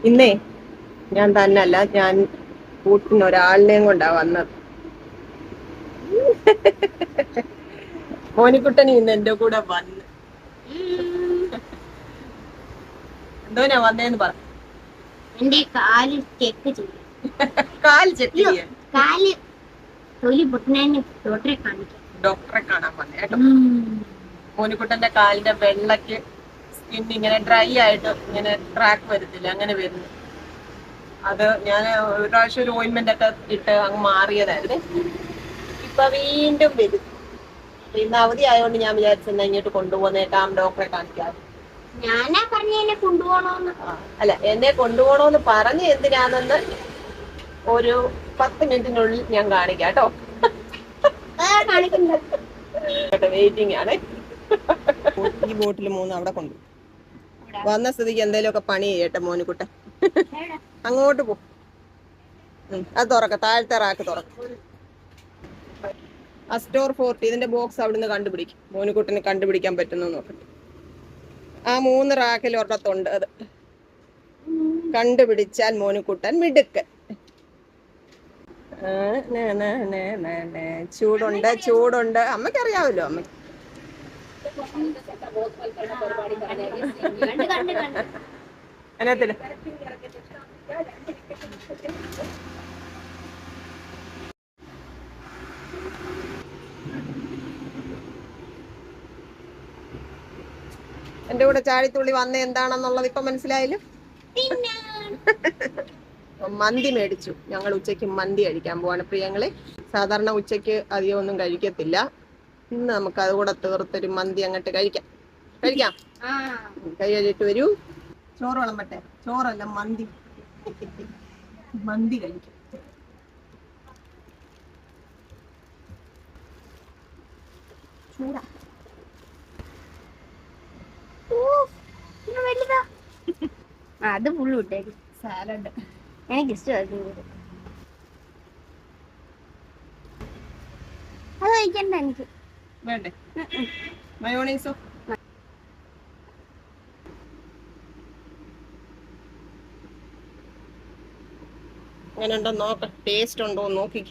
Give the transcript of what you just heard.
ഇന്നേ ഞാൻ തന്നല്ല, ഞാൻ കൂട്ടിന് ഒരാളിനെയും കൊണ്ടാ വന്നത്. മോനിക്കുട്ടൻ ഇന്ന് എന്റെ കൂടെ വന്ന്. എന്തോനാ വന്നേന്ന് പറ. എന്റെ കാല് ചെക്ക് ചെയ്യും. കാല് ചെക്ക് ചെയ്യാൻ? കാല് തൊലി പൊട്ടുന്നതിന് ഡോക്ടറെ കാണിക്കാം. ഡോക്ടറെ കാണാൻ വന്നേ കേട്ടോ. മോനിക്കുട്ടന്റെ കാലിന്റെ വെള്ളക്ക് സ്കിൻ ഇങ്ങനെ ഡ്രൈ ആയിട്ട് ഇങ്ങനെ ക്രാക്ക് വരുത്തില്ല, അങ്ങനെ വരുന്നു. അത് ഞാൻ ഒരു പ്രാവശ്യം ഒരു ഓയിൻമെന്റ് ഒക്കെ ഇട്ട് അങ്ങ് മാറിയതായിരുന്നു. ഇപ്പൊ വീണ്ടും വരും. ഇന്ന് അവധി ആയതുകൊണ്ട് ഞാൻ വിചാരിച്ചെന്നാ ഇങ്ങോട്ട് കൊണ്ടുപോകുന്നേക്കാം, ഡോക്ടറെ കാണിക്കാം. ഞാനാ പറഞ്ഞ എന്നെ കൊണ്ടുപോകണോന്ന്. അല്ല, എന്നെ കൊണ്ടുപോകണോന്ന് പറഞ്ഞ് എന്തിനാണെന്ന് ഒരു 10 മിനിറ്റിനുള്ളിൽ ഞാൻ കാണിക്കാം കേട്ടോ. വെയിറ്റിംഗ് ആണ്. ഈ ബോട്ടിൽ 3 അവിടെ കൊണ്ടു വന്ന സ്ഥിതിക്ക് എന്തെങ്കിലുമൊക്കെ പണി ചെയ്യട്ടെ മോനുകുട്ടൻ. അങ്ങോട്ട് പോ. അത് തുറക്ക, താഴത്തെ റാക്ക് തുറക്ക. അസ്റ്റോർ 40 ഇതിന്റെ ബോക്സ് അവിടുന്ന് കണ്ടുപിടിക്കും. മോനുകുട്ടന് കണ്ടുപിടിക്കാൻ പറ്റുന്നു നോക്കട്ടെ. ആ 3 റാക്കിൽ ഒരിടത്തുണ്ട്. അത് കണ്ടുപിടിച്ചാൽ മോനുകുട്ടൻ മിടുക്കൻ. ചൂടുണ്ട്, ചൂടുണ്ട്. അമ്മയ്ക്കറിയാവല്ലോ. അമ്മയ്ക്ക് അതിനകത്തില്ല. എന്റെ കൂടെ ചാടിത്തുള്ളി വന്ന എന്താണെന്നുള്ളത് ഇപ്പൊ മനസ്സിലായാലും. മന്തി മേടിച്ചു. ഞങ്ങൾ ഉച്ചയ്ക്ക് മന്തി കഴിക്കാൻ പോവാണ് പ്രിയങ്ങളെ. സാധാരണ ഉച്ചയ്ക്ക് അധികം ഒന്നും കഴിക്കത്തില്ല. ഇന്ന് നമുക്ക് അതുകൂടെ തീർത്തൊരു മന്തി അങ്ങോട്ട് കഴിക്കാം. കഴിക്കാം. കൈ കഴിയിട്ട് വരൂ. ചോറ് വിളമ്പട്ടെ? ചോറല്ല, മന്തി. മന്തി കഴിക്കാം. ചൂടാ. അത് ഫുള്ള് വിട്ടേക്ക്. സാലഡ് എനിക്ക് ഇഷ്ടമായി. അത് കഴിക്കണ്ട എനിക്ക്. വേണ്ടേ? മയോണൈസോ? അങ്ങനെ ഉണ്ടോ നോക്ക. ടേസ്റ്റ് ഉണ്ടോ നോക്കി.